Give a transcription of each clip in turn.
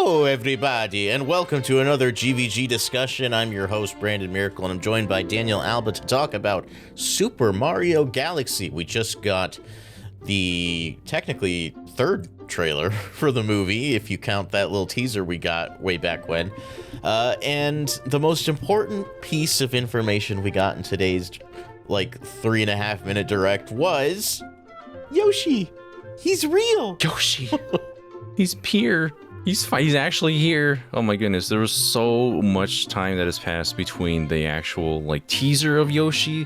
Hello, everybody, and welcome to another GVG discussion. I'm your host, Brandon Miracle, and I'm joined by Daniel Alba to talk about Super Mario Galaxy. We just got the technically third trailer for the movie, if you count that little teaser we got way back when. And the most important piece of information we got in today's, 3.5 minute direct was Yoshi. He's real. Yoshi. He's here. He's actually here. Oh my goodness, there was so much time that has passed between the actual teaser of Yoshi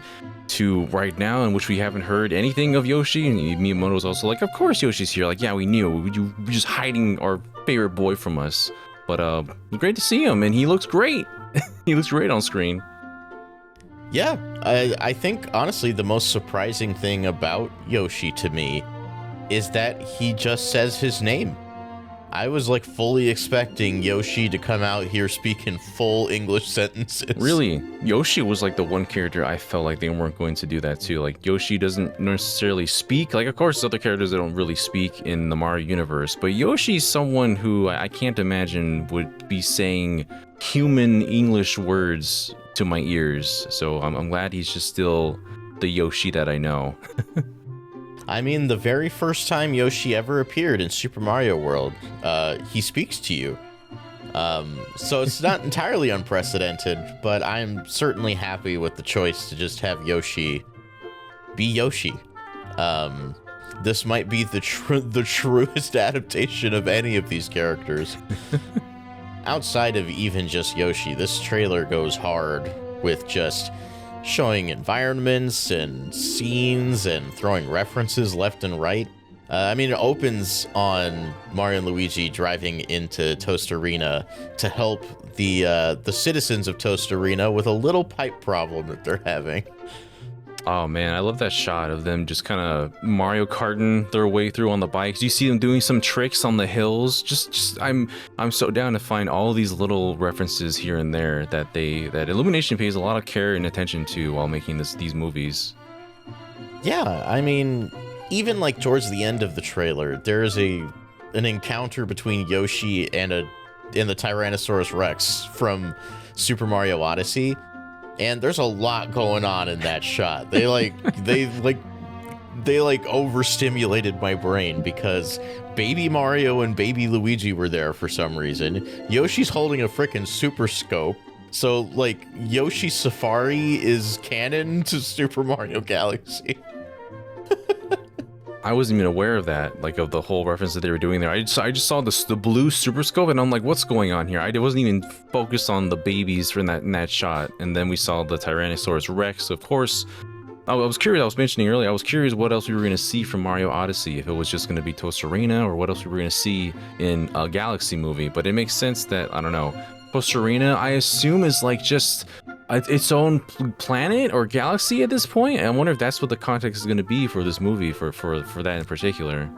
to right now, in which we haven't heard anything of Yoshi. And Miyamoto was also like, of course Yoshi's here. Yeah, we knew. We're just hiding our favorite boy from us. But great to see him, and he looks great. He looks great on screen. Yeah, I think honestly the most surprising thing about Yoshi to me is that he just says his name. I was fully expecting Yoshi to come out here speaking full English sentences. Really? Yoshi was the one character I felt like they weren't going to do that too. Yoshi doesn't necessarily speak. Of course, other characters that don't really speak in the Mario universe, but Yoshi's someone who I can't imagine would be saying human English words to my ears. So I'm glad he's just still the Yoshi that I know. I mean, the very first time Yoshi ever appeared in Super Mario World, he speaks to you. So it's not entirely unprecedented, but I'm certainly happy with the choice to just have Yoshi be Yoshi. This might be the truest adaptation of any of these characters. Outside of even just Yoshi, this trailer goes hard with just showing environments and scenes and throwing references left and right. It opens on Mario and Luigi driving into Toast Arena to help the citizens of Toast Arena with a little pipe problem that they're having. Oh man, I love that shot of them just kind of Mario Karting their way through on the bikes. You see them doing some tricks on the hills. I'm so down to find all these little references here and there that Illumination pays a lot of care and attention to while making these movies. Yeah, even towards the end of the trailer, there's an encounter between Yoshi and the Tyrannosaurus Rex from Super Mario Odyssey. And there's a lot going on in that shot. They overstimulated my brain because Baby Mario and Baby Luigi were there for some reason. Yoshi's holding a frickin' Super Scope. So, Yoshi's Safari is canon to Super Mario Galaxy. I wasn't even aware of that, of the whole reference that they were doing there. I just saw the blue Super Scope, and I'm like, what's going on here? I wasn't even focused on the babies in that shot. And then we saw the Tyrannosaurus Rex, of course. I was curious, I was mentioning earlier, I was curious what else we were going to see from Mario Odyssey, if it was just going to be Toast Arena, or what else we were going to see in a Galaxy movie. But it makes sense that, I don't know, Toast Arena, I assume, is just its own planet or galaxy at this point. And I wonder if that's what the context is going to be for this movie, for that in particular.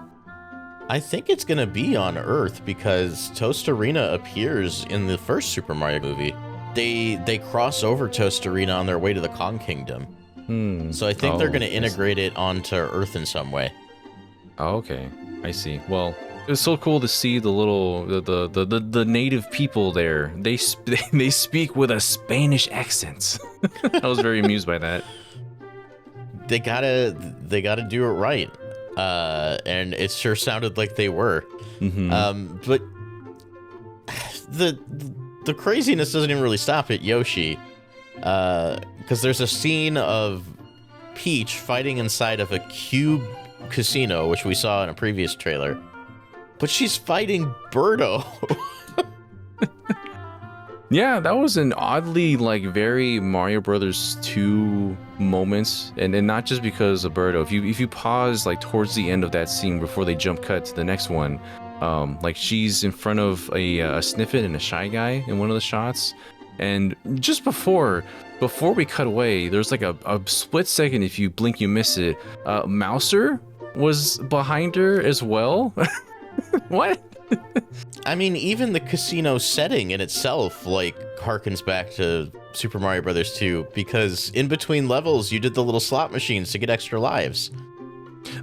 I think it's going to be on Earth because Toast Arena appears in the first Super Mario movie. They cross over Toast Arena on their way to the Kong Kingdom. So I think they're going to integrate it onto Earth in some way. Oh, okay. I see. Well, it was so cool to see the native people there. They speak with a Spanish accent. I was very amused by that. They gotta do it right, and it sure sounded like they were. Mm-hmm. But the craziness doesn't even really stop at Yoshi, because there's a scene of Peach fighting inside of a cube casino, which we saw in a previous trailer. But she's fighting Birdo. Yeah, that was an oddly, very Mario Brothers 2 moments. And not just because of Birdo. If you pause, towards the end of that scene before they jump cut to the next one, she's in front of a Sniffit and a Shy Guy in one of the shots. And just before we cut away, there's a split second, if you blink, you miss it. Mouser was behind her as well. What? Even the casino setting in itself, harkens back to Super Mario Brothers 2, because in between levels, you did the little slot machines to get extra lives.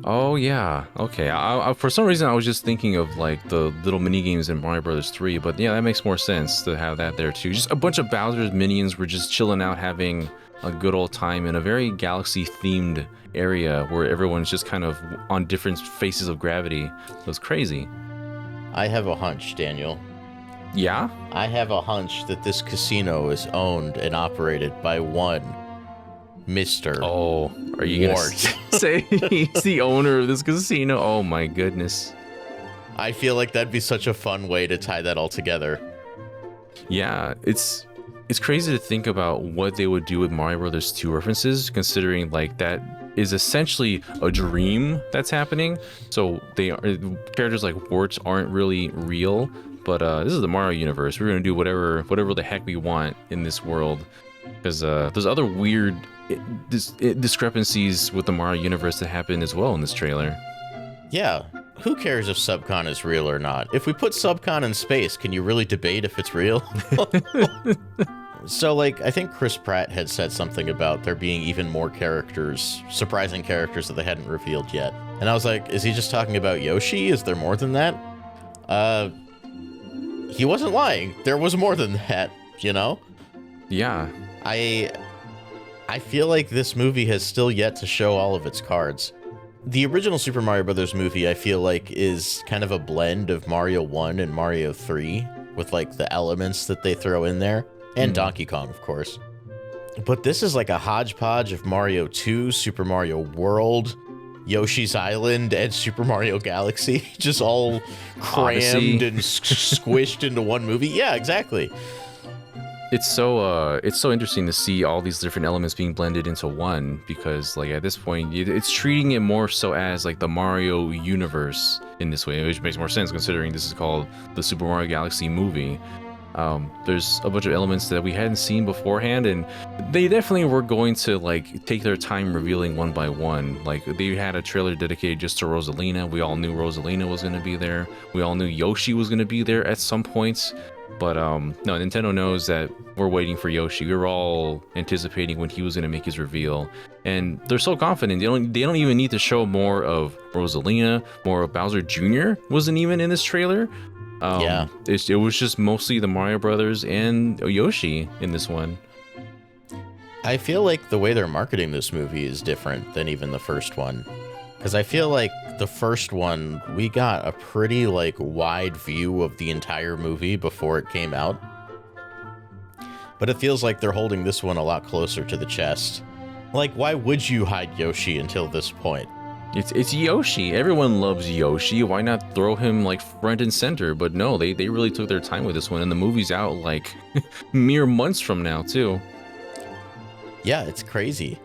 Oh yeah, okay. For some reason, I was just thinking of like the little mini games in Mario Brothers 3, but yeah, that makes more sense to have that there too. Just a bunch of Bowser's minions were just chilling out, having a good old time in a very galaxy-themed area where everyone's just kind of on different faces of gravity. It was crazy. I have a hunch, Daniel. Yeah? I have a hunch that this casino is owned and operated by one Mr. Oh, are you Wart. gonna say he's the owner of this casino? Oh my goodness. I feel like that'd be such a fun way to tie that all together. Yeah, it's crazy to think about what they would do with Mario Brothers 2 references, considering like that is essentially a dream that's happening. So they are characters like Wart aren't really real, but this is the Mario universe. We're gonna do whatever the heck we want in this world, because there's other weird discrepancies with the Mario universe that happen as well in this trailer. Yeah, who cares if Subcon is real or not? If we put Subcon in space, can you really debate if it's real? So, like, I think Chris Pratt had said something about there being even more characters, surprising characters that they hadn't revealed yet. And I was like, is he just talking about Yoshi? Is there more than that? He wasn't lying. There was more than that, you know? Yeah. I feel like this movie has still yet to show all of its cards. The original Super Mario Brothers movie, I feel like, is kind of a blend of Mario 1 and Mario 3, with, like, the elements that they throw in there. And Donkey Kong, of course. But this is like a hodgepodge of Mario 2, Super Mario World, Yoshi's Island, and Super Mario Galaxy. Just all crammed Odyssey. and squished into one movie. Yeah, exactly. It's so interesting to see all these different elements being blended into one, because like at this point it's treating it more so as like the Mario universe in this way, which makes more sense considering this is called the Super Mario Galaxy movie. There's a bunch of elements that we hadn't seen beforehand, and they definitely were going to like take their time revealing one by one. Like they had a trailer dedicated just to Rosalina. We all knew Rosalina was going to be there. We all knew Yoshi was going to be there at some points. But no, Nintendo knows that we're waiting for Yoshi. We were all anticipating when he was going to make his reveal, and they're so confident. They don't even need to show more of Rosalina. More of Bowser Jr. wasn't even in this trailer. Yeah. It was just mostly the Mario Brothers and Yoshi in this one. I feel like the way they're marketing this movie is different than even the first one. Because I feel like the first one, we got a pretty, like, wide view of the entire movie before it came out. But it feels like they're holding this one a lot closer to the chest. Like, why would you hide Yoshi until this point? It's Yoshi. Everyone loves Yoshi. Why not throw him like front and center? But no, they really took their time with this one, and the movie's out like mere months from now too. Yeah, it's crazy.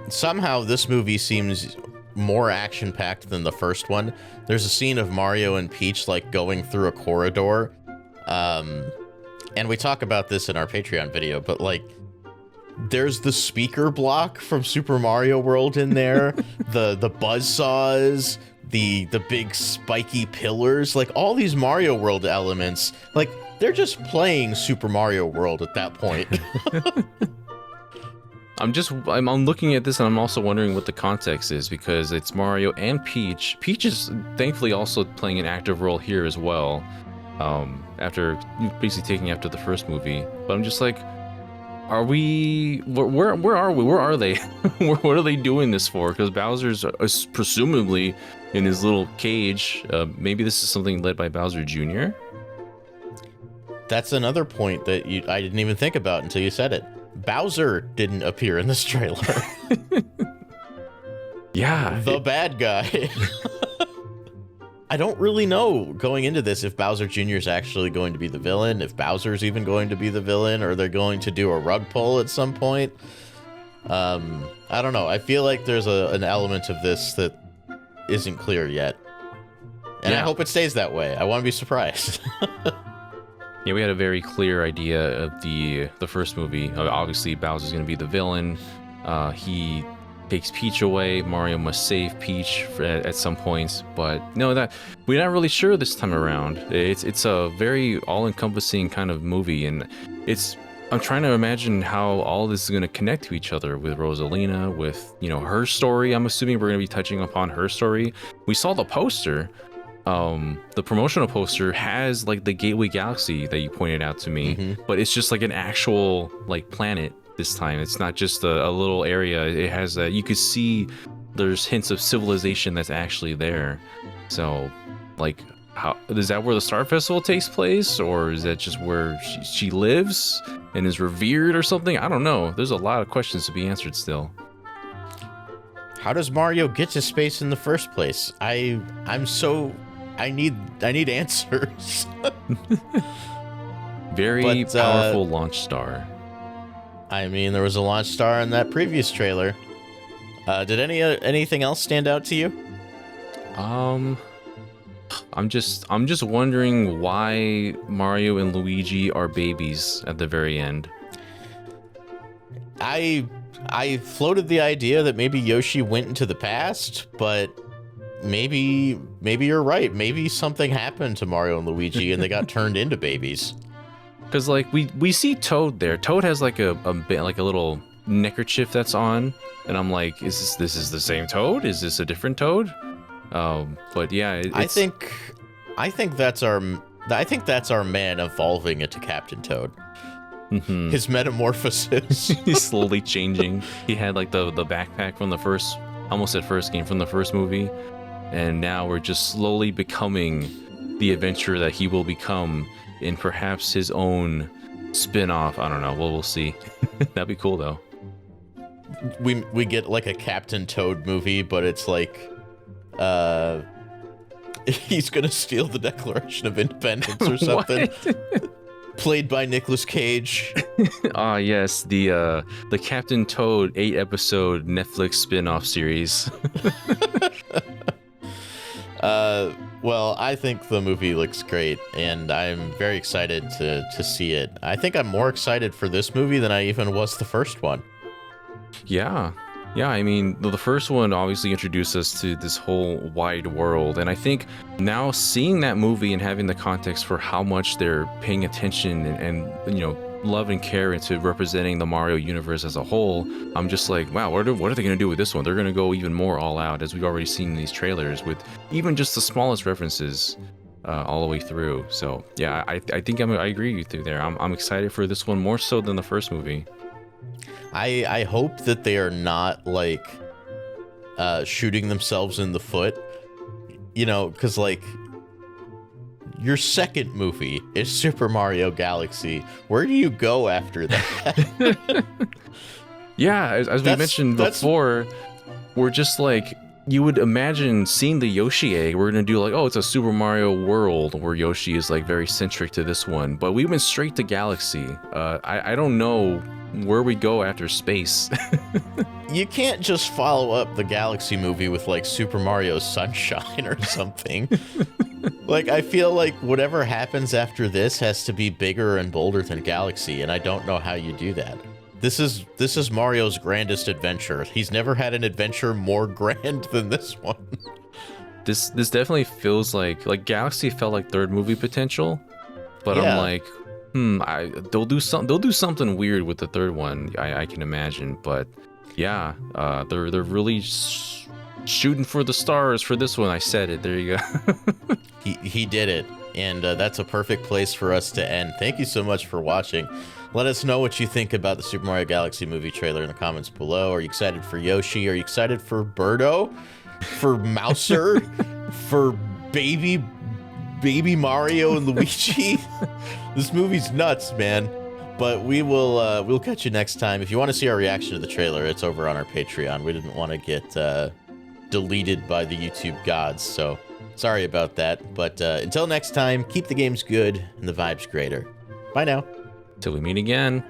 Somehow this movie seems more action-packed than the first one. There's a scene of Mario and Peach like going through a corridor. And we talk about this in our Patreon video, but like there's the speaker block from Super Mario World in there, the buzzsaws, the big spiky pillars, like all these Mario World elements, like they're just playing Super Mario World at that point. I'm looking at this and I'm also wondering what the context is, because it's Mario and Peach. Peach is thankfully also playing an active role here as well, after basically taking after the first movie. But I'm just like, are we? Where are we? Where are they? What are they doing this for? Because Bowser's presumably in his little cage. Maybe this is something led by Bowser Jr. That's another point that I didn't even think about until you said it. Bowser didn't appear in this trailer. Yeah. The bad guy. I don't really know going into this if Bowser Jr. is actually going to be the villain, if Bowser's even going to be the villain, or they're going to do a rug pull at some point. I don't know. I feel like there's an element of this that isn't clear yet. And Yeah. I hope it stays that way. I want to be surprised. Yeah, we had a very clear idea of the first movie. Obviously, Bowser's going to be the villain. He takes Peach away. Mario must save Peach at some points, but no, that we're not really sure this time around. It's a very all-encompassing kind of movie, and it's I'm trying to imagine how all this is going to connect to each other with Rosalina, with, you know, her story. I'm assuming we're going to be touching upon her story. We saw the poster. The promotional poster has like the Gateway Galaxy that you pointed out to me, but it's just like an actual like planet this time. It's not just a little area. It has a, you could see there's hints of civilization that's actually there. So like, how is that where the Star Festival takes place, or is that just where she lives and is revered or something? I don't know. There's a lot of questions to be answered still. How does Mario get to space in the first place? I need answers. Very powerful launch star. I mean, there was a launch star in that previous trailer. Did anything else stand out to you? I'm just wondering why Mario and Luigi are babies at the very end. I floated the idea that maybe Yoshi went into the past, but maybe you're right. Maybe something happened to Mario and Luigi and they got turned into babies. Cause like we see Toad there. Toad has like a little neckerchief that's on, and I'm like, is this is the same Toad? Is this a different Toad? But yeah, I think that's our man evolving into Captain Toad. His metamorphosis. He's slowly changing. He had like the backpack from the first game from the first movie, and now we're just slowly becoming the adventurer that he will become in perhaps his own spin-off. I don't know. We'll see. That'd be cool though. We get like a Captain Toad movie, but it's like he's gonna steal the Declaration of Independence or something. Played by Nicolas Cage. Ah, yes, the Captain Toad 8-episode Netflix spin-off series. Well, I think the movie looks great, and I'm very excited to see it. I think I'm more excited for this movie than I even was the first one. Yeah, I mean, the first one obviously introduced us to this whole wide world, and I think now seeing that movie and having the context for how much they're paying attention and you know, love and care into representing the Mario universe as a whole, I'm just like, wow, what are they going to do with this one? They're going to go even more all out, as we've already seen in these trailers, with even just the smallest references all the way through. So yeah, I think I agree with you there. I'm excited for this one more so than the first movie. I hope that they are not like shooting themselves in the foot, you know, because like your second movie is Super Mario Galaxy. Where do you go after that? Yeah, as we mentioned before, we're just like, you would imagine seeing the Yoshi egg, we're gonna do like, oh, it's a Super Mario world where Yoshi is like very centric to this one, but we went straight to Galaxy. I don't know where we go after space. You can't just follow up the Galaxy movie with like Super Mario Sunshine or something. Like, I feel like whatever happens after this has to be bigger and bolder than Galaxy, and I don't know how you do that. This is Mario's grandest adventure. He's never had an adventure more grand than this one. This definitely feels like Galaxy felt like third movie potential, but yeah. I'm like, they'll do something weird with the third one. I can imagine, but yeah, they're really shooting for the stars for this one. I said it. There you go. He did it, and that's a perfect place for us to end. Thank you so much for watching. Let us know what you think about the Super Mario Galaxy movie trailer in the comments below. Are you excited for Yoshi? Are you excited for Birdo? For Mouser? For baby Mario and Luigi? This movie's nuts, man. But we'll catch you next time. If you want to see our reaction to the trailer, it's over on our Patreon. We didn't want to get deleted by the YouTube gods, so sorry about that. But until next time, keep the games good and the vibes greater. Bye now. Till we meet again.